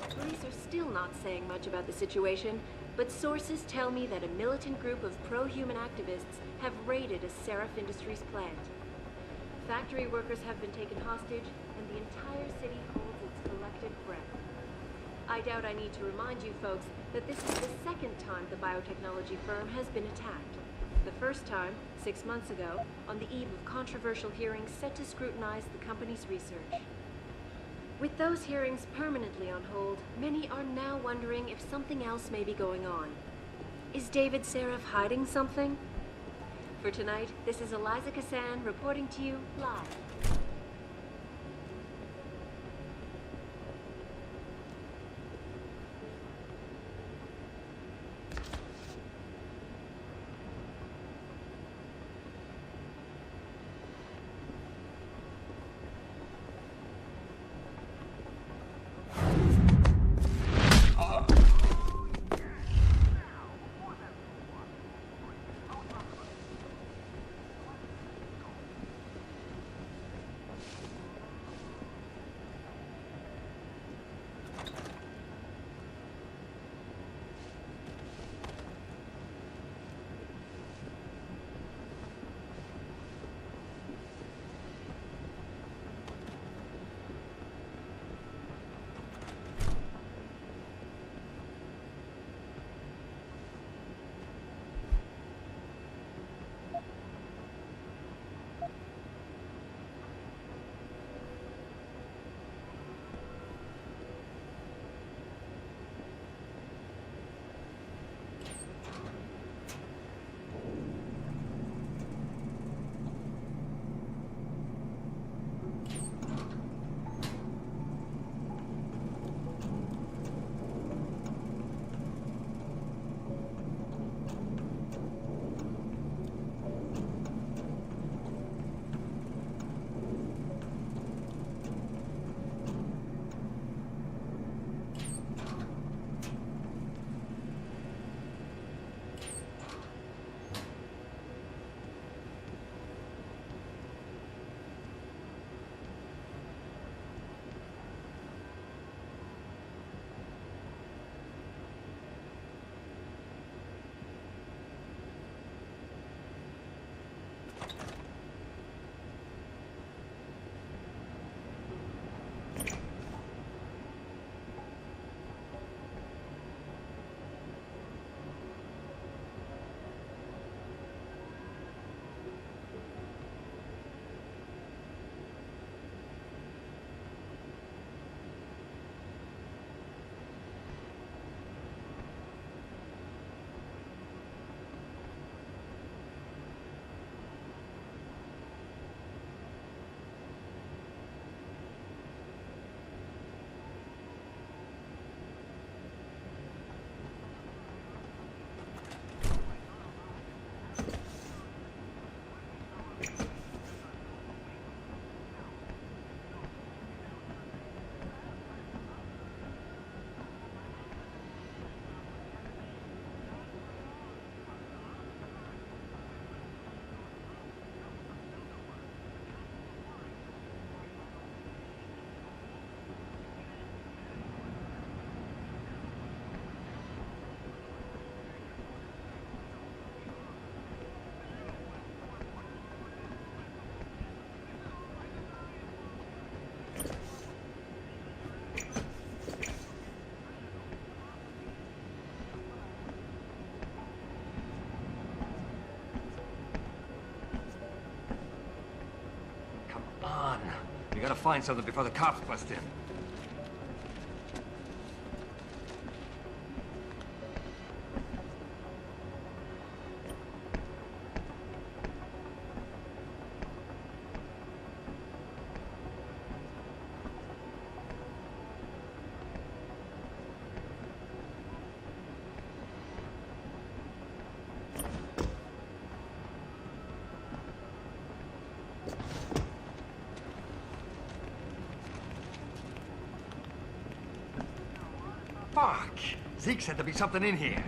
Police are still not saying much about the situation, but sources tell me that a militant group of pro-human activists have raided a Sarif Industries plant. Factory workers have been taken hostage, and the entire city holds its collective breath. I doubt I need to remind you folks that this is the second time the biotechnology firm has been attacked. The first time, 6 months ago, on the eve of controversial hearings set to scrutinize the company's research. With those hearings permanently on hold, many are now wondering if something else may be going on. Is David Sarif hiding something? For tonight, this is Eliza Kassan reporting to you live. We gotta find something before the cops bust in. Fuck! Zeke said there'd be something in here.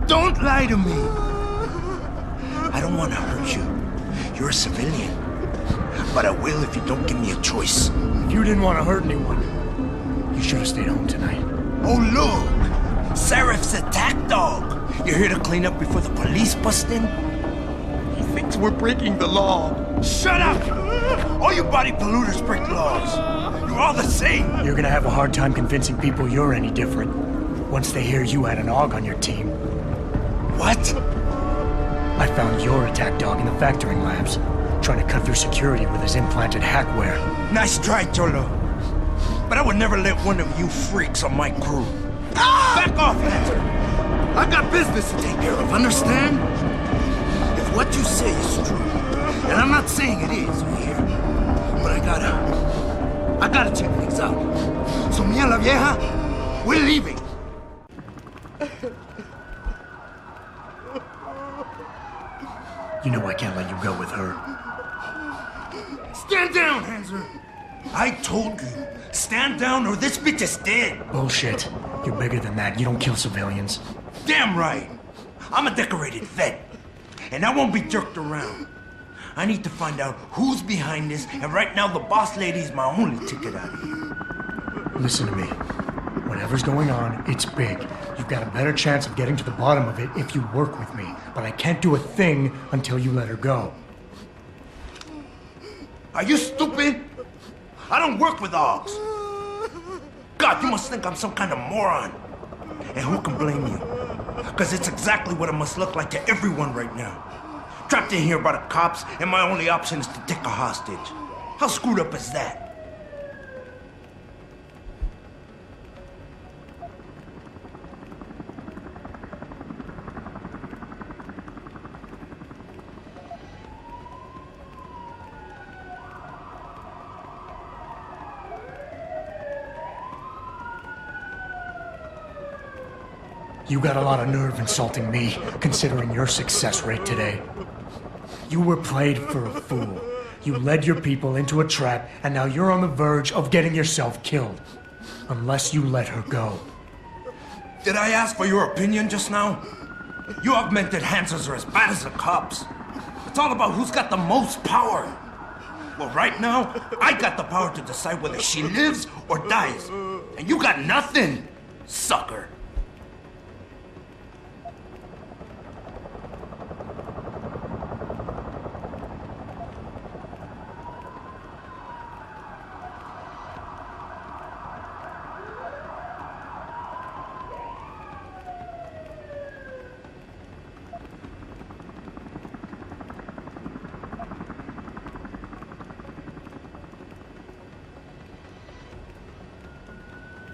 Don't lie to me. I don't want to hurt you. You're a civilian. But I will if you don't give me a choice. If you didn't want to hurt anyone, you should have stayed home tonight. Oh, look! Sarif's attack dog. You're here to clean up before the police bust in? He thinks we're breaking the law. Shut up! All you body polluters break laws. You're all the same. You're gonna have a hard time convincing people you're any different once they hear you had an AUG on your team. What? I found your attack dog in the factoring labs, trying to cut through security with his implanted hackware. Nice try, Cholo. But I would never let one of you freaks on my crew. Ah! Back off, Hanser! I got business to take care of, understand? If what you say is true, and I'm not saying it is here, but I gotta check things out. So me and la vieja, we're leaving. You know I can't let you go with her. Stand down, Hanser! I told you, stand down or this bitch is dead. Bullshit. You're bigger than that. You don't kill civilians. Damn right. I'm a decorated vet, and I won't be jerked around. I need to find out who's behind this, and right now the boss lady is my only ticket out of here. Listen to me. Whatever's going on, it's big. You've got a better chance of getting to the bottom of it if you work with me. But I can't do a thing until you let her go. Are you stupid? I don't work with AUGs. God, you must think I'm some kind of moron. And who can blame you? Because it's exactly what it must look like to everyone right now. Trapped in here by the cops, and my only option is to take a hostage. How screwed up is that? You got a lot of nerve insulting me, considering your success rate today. You were played for a fool. You led your people into a trap, and now you're on the verge of getting yourself killed. Unless you let her go. Did I ask for your opinion just now? You augmented Hansers are as bad as the cops. It's all about who's got the most power. Well, right now, I got the power to decide whether she lives or dies. And you got nothing, sucker.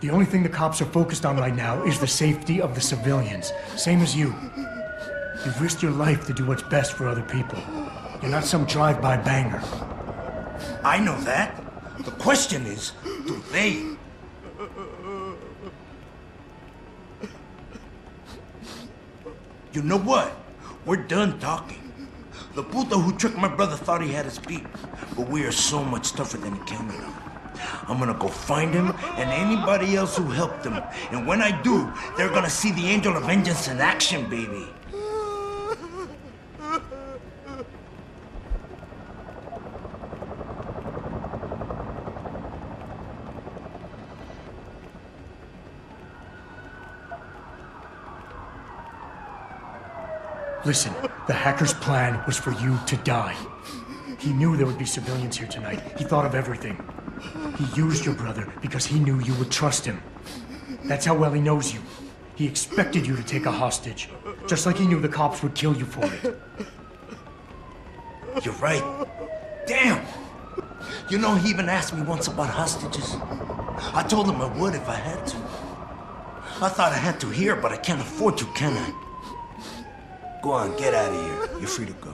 The only thing the cops are focused on right now is the safety of the civilians. Same as you. You've risked your life to do what's best for other people. You're not some drive-by banger. I know that. The question is, do they? You know what? We're done talking. The puto who tricked my brother thought he had us beat, but we are so much tougher than he came to know. I'm gonna go find him and anybody else who helped him. And when I do, they're gonna see the Angel of Vengeance in action, baby. Listen, the hacker's plan was for you to die. He knew there would be civilians here tonight. He thought of everything. He used your brother because he knew you would trust him. That's how well he knows you. He expected you to take a hostage, just like he knew the cops would kill you for it. You're right. Damn! You know, he even asked me once about hostages. I told him I would if I had to. I thought I had to here, but I can't afford to, can I? Go on, get out of here. You're free to go.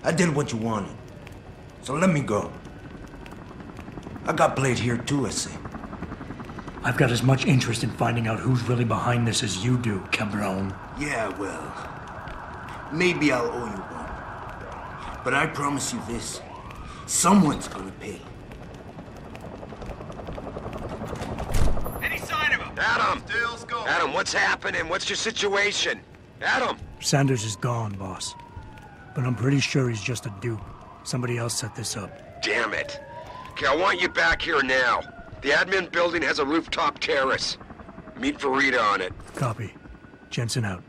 I did what you wanted, so let me go. I got played here too, I see. I've got as much interest in finding out who's really behind this as you do, Cabron. Yeah, well, maybe I'll owe you one. But I promise you this, someone's gonna pay. Any sign of him? Adam! Dale's going. Adam, what's happening? What's your situation? Adam! Sanders is gone, boss. But I'm pretty sure he's just a dupe. Somebody else set this up. Damn it. Okay, I want you back here now. The admin building has a rooftop terrace. Meet Farida on it. Copy. Jensen out.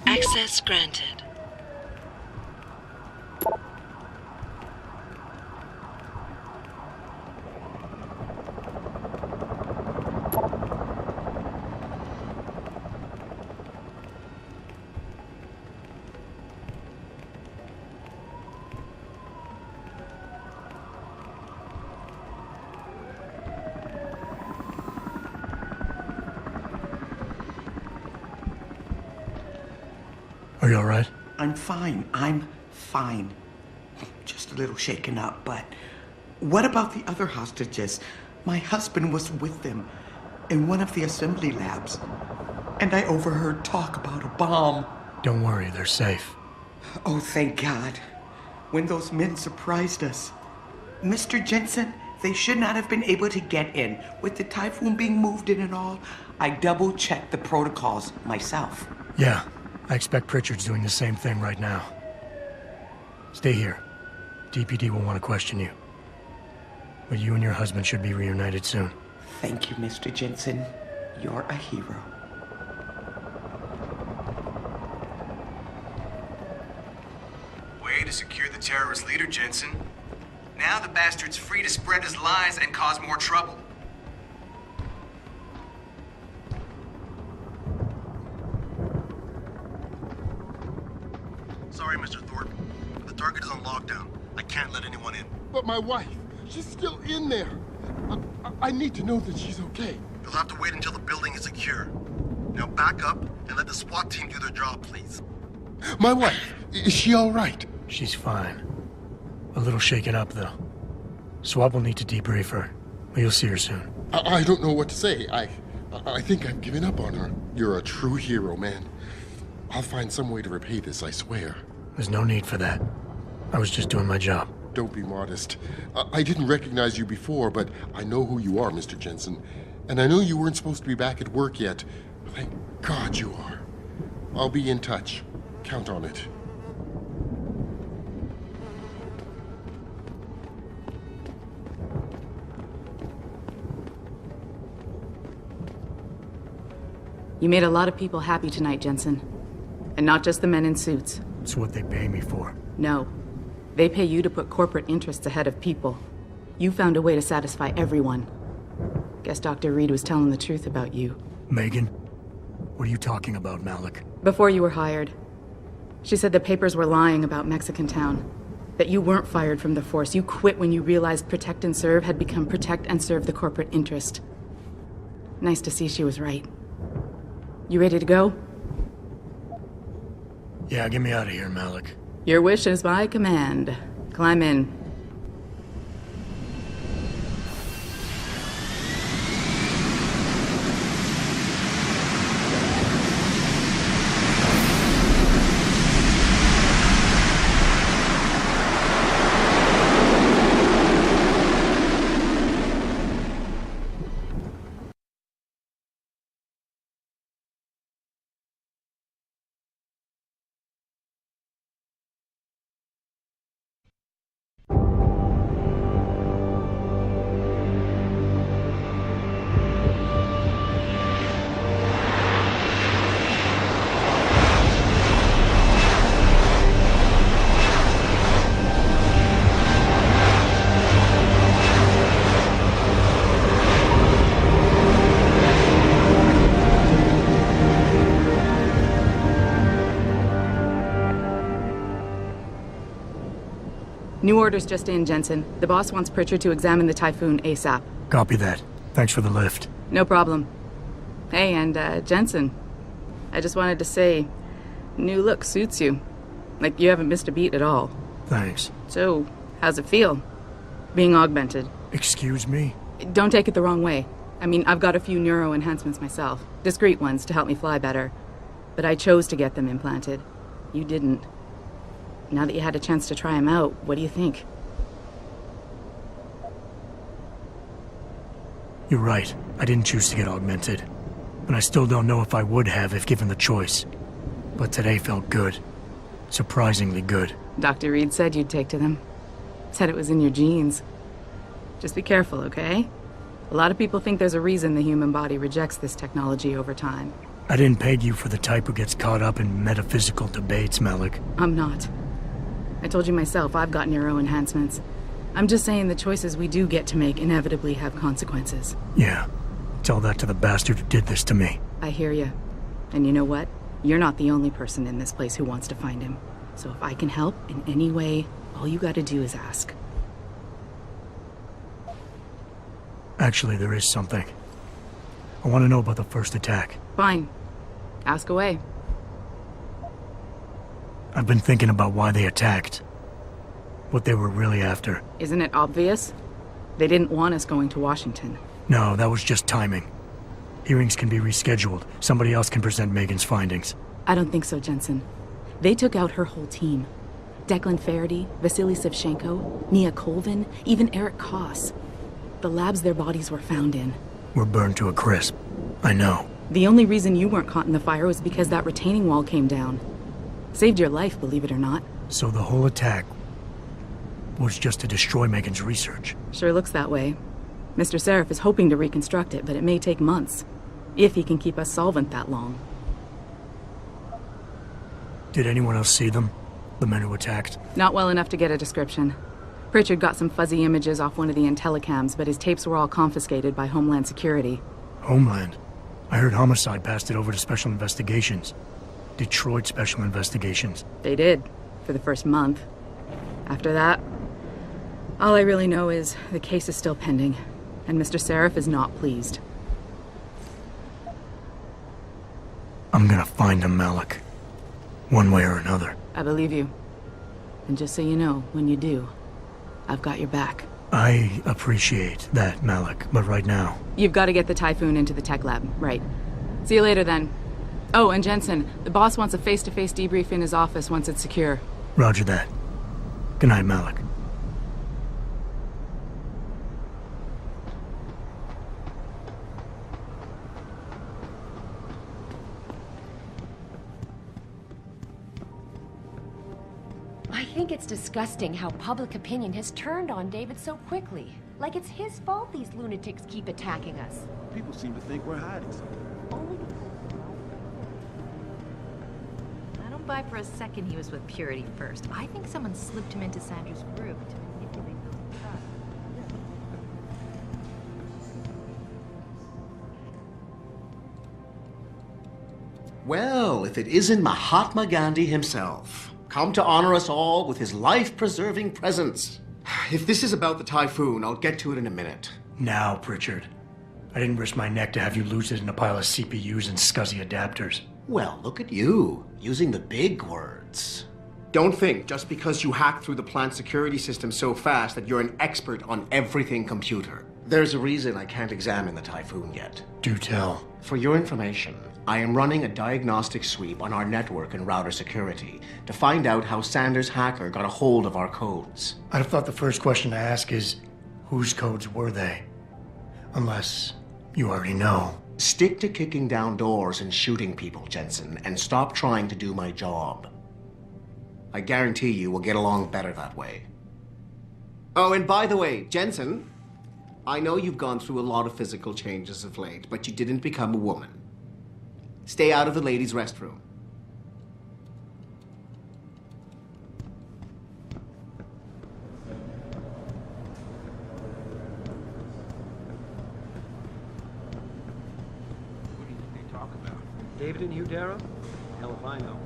Access granted. Are you alright? I'm fine. Just a little shaken up, but what about the other hostages? My husband was with them in one of the assembly labs, and I overheard talk about a bomb. Don't worry, they're safe. Oh, thank God. When those men surprised us. Mr. Jensen, they should not have been able to get in. With the typhoon being moved in and all, I double-checked the protocols myself. Yeah, I expect Pritchard's doing the same thing right now. Stay here. DPD will want to question you. But you and your husband should be reunited soon. Thank you, Mr. Jensen. You're a hero. Way to secure the terrorist leader, Jensen. Now the bastard's free to spread his lies and cause more trouble. Sorry, Mr. Thorpe. The target is on lockdown. I can't let anyone in. But my wife, she's still in there. I need to know that she's okay. You'll have to wait until the building is secure. Now back up and let the SWAT team do their job, please. My wife, is she all right? She's fine. A little shaken up, though. Swab will need to debrief her, but you'll see her soon. I don't know what to say. I think I've given up on her. You're a true hero, man. I'll find some way to repay this, I swear. There's no need for that. I was just doing my job. Don't be modest. I didn't recognize you before, but I know who you are, Mr. Jensen. And I know you weren't supposed to be back at work yet. Thank God you are. I'll be in touch. Count on it. You made a lot of people happy tonight, Jensen. And not just the men in suits. It's what they pay me for. No. They pay you to put corporate interests ahead of people. You found a way to satisfy everyone. Guess Dr. Reed was telling the truth about you. Megan? What are you talking about, Malik? Before you were hired, she said the papers were lying about Mexican Town. That you weren't fired from the force. You quit when you realized Protect and Serve had become Protect and Serve the corporate interest. Nice to see she was right. You ready to go? Yeah, get me out of here, Malik. Your wish is my command. Climb in. New orders just in, Jensen. The boss wants Pritchard to examine the Typhoon ASAP. Copy that. Thanks for the lift. No problem. Hey, and Jensen, I just wanted to say, new look suits you. Like, you haven't missed a beat at all. Thanks. So, how's it feel? Being augmented? Excuse me? Don't take it the wrong way. I mean, I've got a few neuro enhancements myself. Discreet ones to help me fly better. But I chose to get them implanted. You didn't. Now that you had a chance to try them out, what do you think? You're right. I didn't choose to get augmented. And I still don't know if I would have if given the choice. But today felt good. Surprisingly good. Dr. Reed said you'd take to them. Said it was in your genes. Just be careful, okay? A lot of people think there's a reason the human body rejects this technology over time. I didn't peg you for the type who gets caught up in metaphysical debates, Malik. I'm not. I told you myself, I've got neuro enhancements. I'm just saying the choices we do get to make inevitably have consequences. Yeah. Tell that to the bastard who did this to me. I hear you. And you know what? You're not the only person in this place who wants to find him. So if I can help in any way, all you gotta do is ask. Actually, there is something. I want to know about the first attack. Fine. Ask away. I've been thinking about why they attacked. What they were really after. Isn't it obvious? They didn't want us going to Washington. No, that was just timing. Hearings can be rescheduled. Somebody else can present Megan's findings. I don't think so, Jensen. They took out her whole team. Declan Faraday, Vasily Savchenko, Nia Colvin, even Eric Koss. The labs their bodies were found in. We're burned to a crisp. I know. The only reason you weren't caught in the fire was because that retaining wall came down. Saved your life, believe it or not. So the whole attack was just to destroy Megan's research. Sure looks that way. Mr. Sarif is hoping to reconstruct it, but it may take months. If he can keep us solvent that long. Did anyone else see them? The men who attacked? Not well enough to get a description. Pritchard got some fuzzy images off one of the Intellicams, but his tapes were all confiscated by Homeland Security. Homeland? I heard Homicide passed it over to Special Investigations. Detroit Special Investigations. They did, for the first month. After that, all I really know is the case is still pending, and Mr. Sarif is not pleased. I'm gonna find him, Malik. One way or another. I believe you. And just so you know, when you do, I've got your back. I appreciate that, Malik, but right now... You've got to get the Typhoon into the tech lab, right. See you later, then. Oh, and Jensen, the boss wants a face-to-face debrief in his office once it's secure. Roger that. Good night, Malik. I think it's disgusting how public opinion has turned on David so quickly. Like it's his fault these lunatics keep attacking us. People seem to think we're hiding something. I don't buy for a second he was with Purity first. I think someone slipped him into Sandra's group to manipulate those trusts. Well, if it isn't Mahatma Gandhi himself, come to honor us all with his life-preserving presence. If this is about the Typhoon, I'll get to it in a minute. Now, Pritchard. I didn't risk my neck to have you lose it in a pile of CPUs and scuzzy adapters. Well, look at you, using the big words. Don't think just because you hacked through the plant security system so fast that you're an expert on everything computer. There's a reason I can't examine the Typhoon yet. Do tell. For your information, I am running a diagnostic sweep on our network and router security to find out how Sanders' hacker got a hold of our codes. I'd have thought the first question to ask is, whose codes were they? Unless you already know. Stick to kicking down doors and shooting people, Jensen, and stop trying to do my job. I guarantee you we'll get along better that way. Oh, and by the way, Jensen, I know you've gone through a lot of physical changes of late, but you didn't become a woman. Stay out of the ladies' restroom. What do you think they talk about? David and Hugh Darrow? Hell if I know.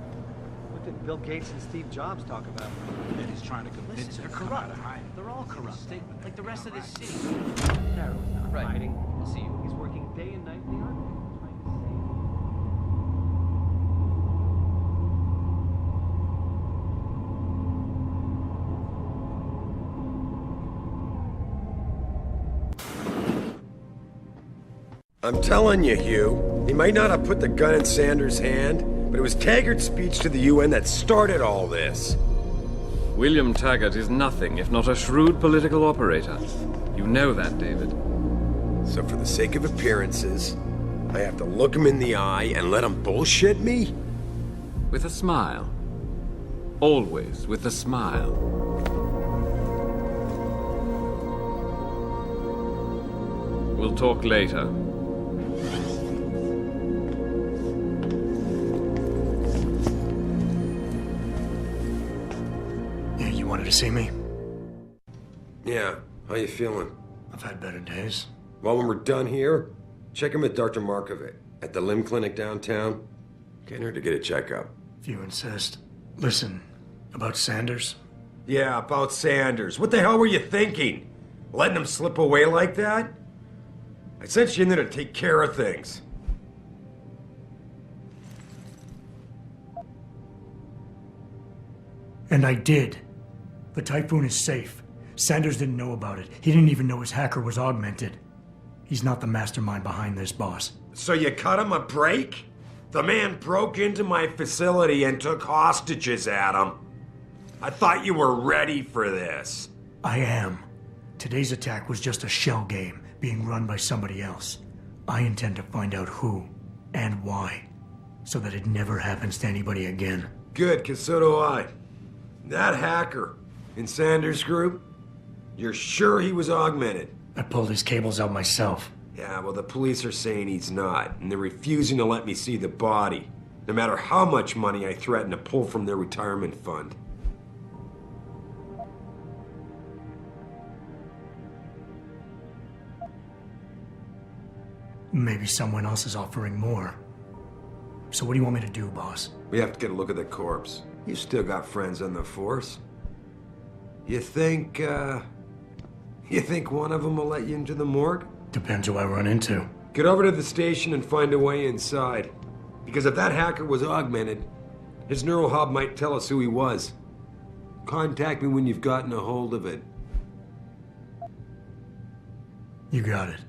What that Bill Gates and Steve Jobs talk about. And he's trying to convince They're them. corrupt. They're all corrupt. Like the rest of this city. Darrow's not Right. hiding. We'll see you. He's working day and night in the army. I'm telling you, Hugh, he might not have put the gun in Sanders' hand, but it was Taggart's speech to the UN that started all this. William Taggart is nothing if not a shrewd political operator. You know that, David. So for the sake of appearances, I have to look him in the eye and let him bullshit me? With a smile. Always with a smile. We'll talk later. You wanted to see me? Yeah, how you feeling? I've had better days. Well, when we're done here, check him with Dr. Markovic at the limb clinic downtown. Can't hurt to get a checkup. If you insist. Listen, about Sanders? Yeah, about Sanders. What the hell were you thinking? Letting him slip away like that? I sent you in there to take care of things. And I did. The Typhoon is safe. Sanders didn't know about it. He didn't even know his hacker was augmented. He's not the mastermind behind this, boss. So you cut him a break? The man broke into my facility and took hostages, Adam. I thought you were ready for this. I am. Today's attack was just a shell game being run by somebody else. I intend to find out who and why, so that it never happens to anybody again. Good, 'cause so do I. That hacker in Sanders' group, you're sure he was augmented? I pulled his cables out myself. Yeah, well, the police are saying he's not, and they're refusing to let me see the body, no matter how much money I threaten to pull from their retirement fund. Maybe someone else is offering more. So what do you want me to do, boss? We have to get a look at the corpse. You still got friends on the force. You think one of them will let you into the morgue? Depends who I run into. Get over to the station and find a way inside. Because if that hacker was augmented, his neural hub might tell us who he was. Contact me when you've gotten a hold of it. You got it.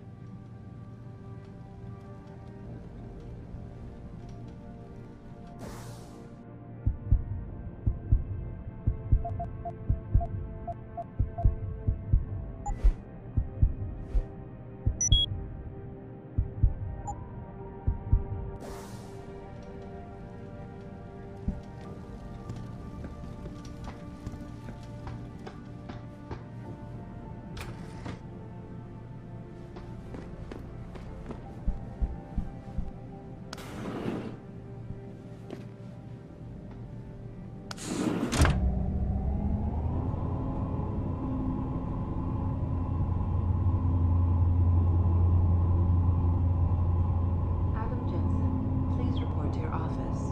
Adam Jensen, please report to your office.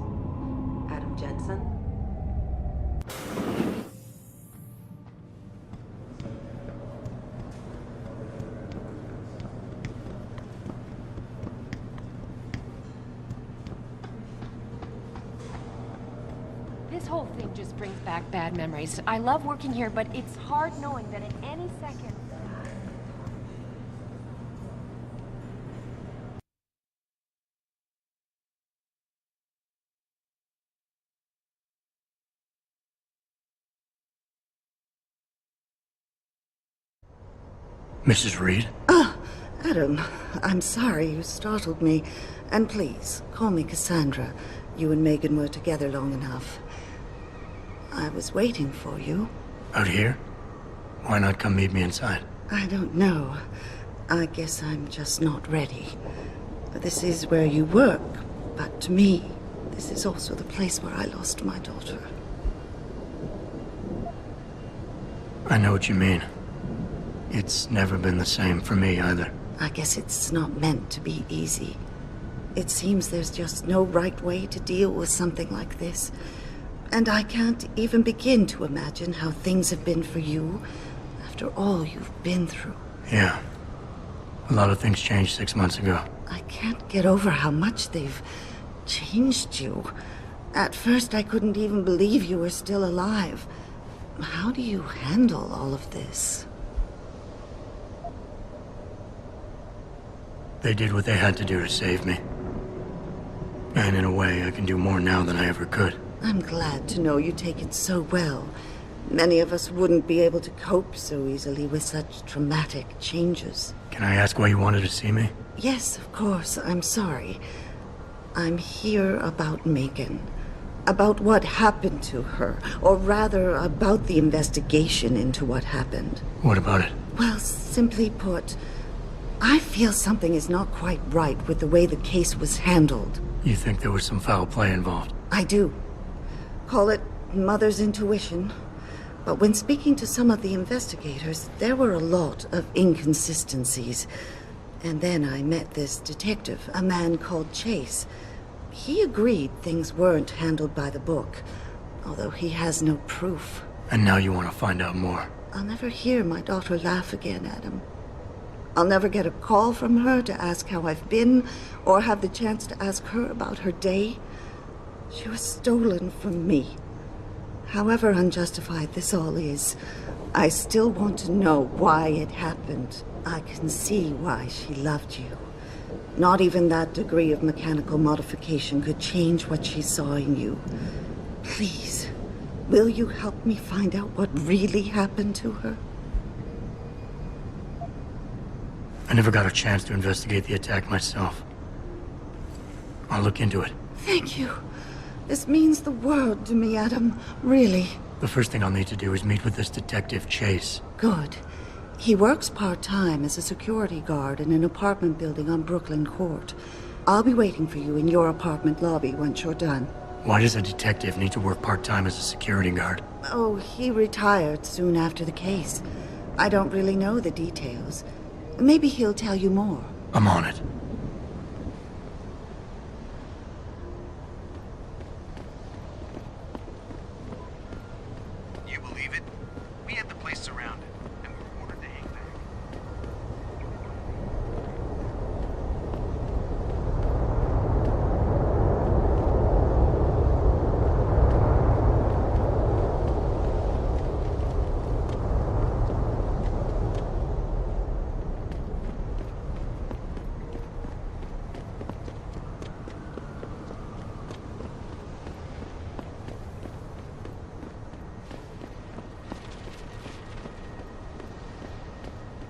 Adam Jensen? This whole thing just brings back bad memories. I love working here, but it's hard knowing that at any second... Mrs. Reed? Adam, I'm sorry you startled me. And please, call me Cassandra. You and Megan were together long enough. I was waiting for you. Out here? Why not come meet me inside? I don't know. I guess I'm just not ready. This is where you work, but to me, this is also the place where I lost my daughter. I know what you mean. It's never been the same for me either. I guess it's not meant to be easy. It seems there's just no right way to deal with something like this. And I can't even begin to imagine how things have been for you after all you've been through. Yeah. A lot of things changed 6 months ago. I can't get over how much they've changed you. At first, I couldn't even believe you were still alive. How do you handle all of this? They did what they had to do to save me. And in a way, I can do more now than I ever could. I'm glad to know you take it so well. Many of us wouldn't be able to cope so easily with such traumatic changes. Can I ask why you wanted to see me? Yes, of course. I'm sorry. I'm here about Megan. About what happened to her. Or rather, about the investigation into what happened. What about it? Well, simply put, I feel something is not quite right with the way the case was handled. You think there was some foul play involved? I do. Call it mother's intuition. But when speaking to some of the investigators, there were a lot of inconsistencies. And then I met this detective, a man called Chase. He agreed things weren't handled by the book, although he has no proof. And now you want to find out more? I'll never hear my daughter laugh again, Adam. I'll never get a call from her to ask how I've been, or have the chance to ask her about her day. She was stolen from me. However unjustified this all is, I still want to know why it happened. I can see why she loved you. Not even that degree of mechanical modification could change what she saw in you. Please, will you help me find out what really happened to her? I never got a chance to investigate the attack myself. I'll look into it. Thank you. This means the world to me, Adam. Really. The first thing I'll need to do is meet with this detective, Chase. Good. He works part-time as a security guard in an apartment building on Brooklyn Court. I'll be waiting for you in your apartment lobby once you're done. Why does a detective need to work part-time as a security guard? Oh, he retired soon after the case. I don't really know the details. Maybe he'll tell you more. I'm on it. You believe it? We had the place surrounded, and we were ordered to hang back.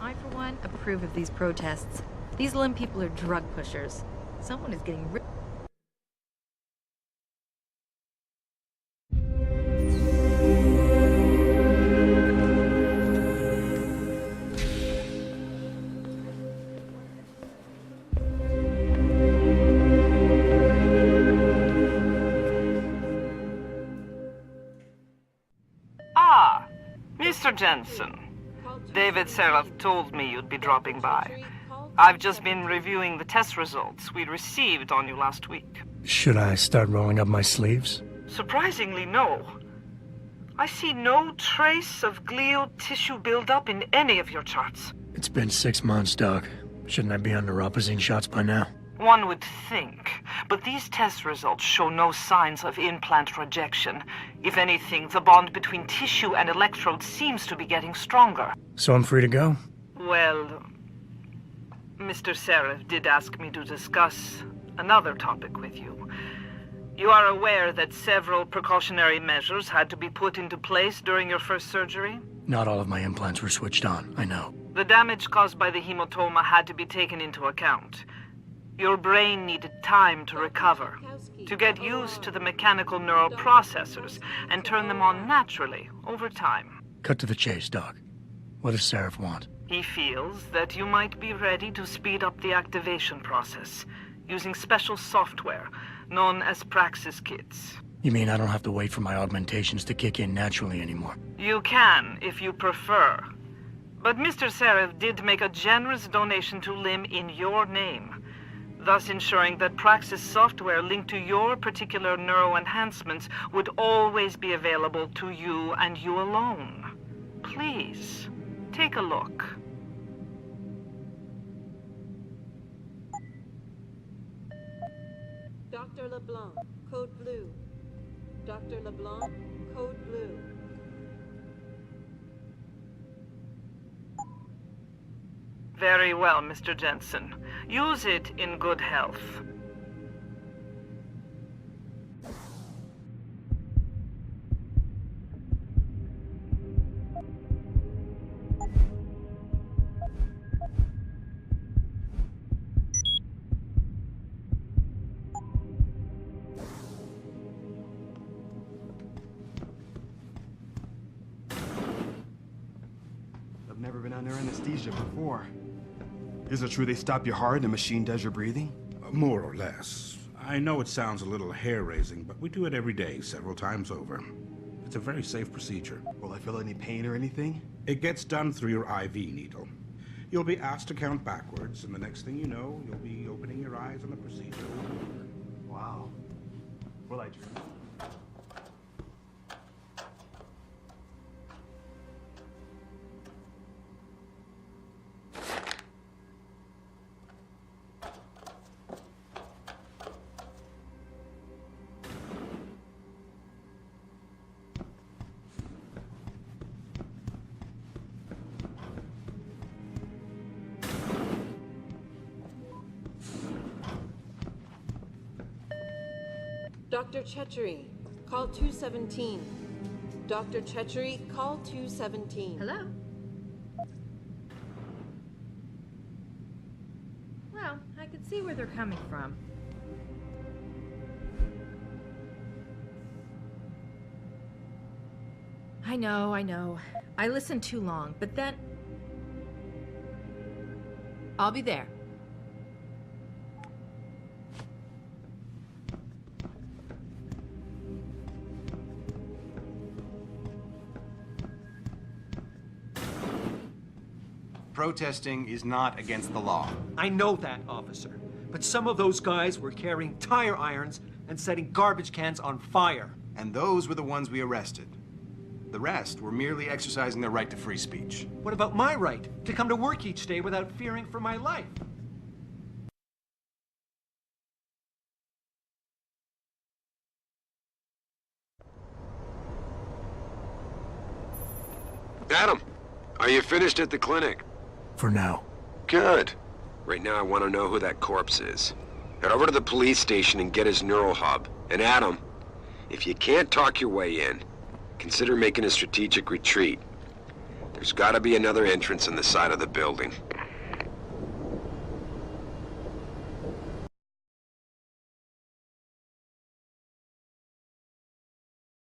I, for one, approve of these protests. These limb people are drug pushers. Someone is getting ripped. Ah, Mr. Jensen. David Sarif told me you'd be dropping by. I've just been reviewing the test results we received on you last week. Should I start rolling up my sleeves? Surprisingly, no. I see no trace of glial tissue buildup in any of your charts. It's been 6 months, Doc. Shouldn't I be on neuropozyne shots by now? One would think, but these test results show no signs of implant rejection. If anything, the bond between tissue and electrodes seems to be getting stronger. So I'm free to go? Well, Mr. Sarif did ask me to discuss another topic with you. You are aware that several precautionary measures had to be put into place during your first surgery? Not all of my implants were switched on, I know. The damage caused by the hematoma had to be taken into account. Your brain needed time to recover, to get used to the mechanical neural processors and turn them on naturally over time. Cut to the chase, Doc. What does Sarif want? He feels that you might be ready to speed up the activation process using special software known as Praxis kits. You mean I don't have to wait for my augmentations to kick in naturally anymore? You can, if you prefer. But Mr. Sarif did make a generous donation to LIM in your name. thus ensuring that Praxis software linked to your particular neuroenhancements would always be available to you and you alone. Please, take a look. Dr. LeBlanc, code blue. Dr. LeBlanc, code blue. Very well, Mr. Jensen. Use it in good health. I've never been under anesthesia before. Is it true they stop your heart and the machine does your breathing? More or less. I know it sounds a little hair-raising, but we do it every day, several times over. It's a very safe procedure. Will I feel any pain or anything? It gets done through your IV needle. You'll be asked to count backwards, and the next thing you know, you'll be opening your eyes on the procedure. Wow. Will I dream? Dr. Chechery, call 217. Dr. Chechery, call 217. Hello? Well, I could see where they're coming from. I know. I listened too long, but then... I'll be there. Protesting is not against the law. I know that, officer. But some of those guys were carrying tire irons and setting garbage cans on fire. And those were the ones we arrested. The rest were merely exercising their right to free speech. What about my right to come to work each day without fearing for my life? Adam, are you finished at the clinic? For now. Good. Right now I want to know who that corpse is. Head over to the police station and get his neural hub. And Adam, if you can't talk your way in, consider making a strategic retreat. There's got to be another entrance on the side of the building.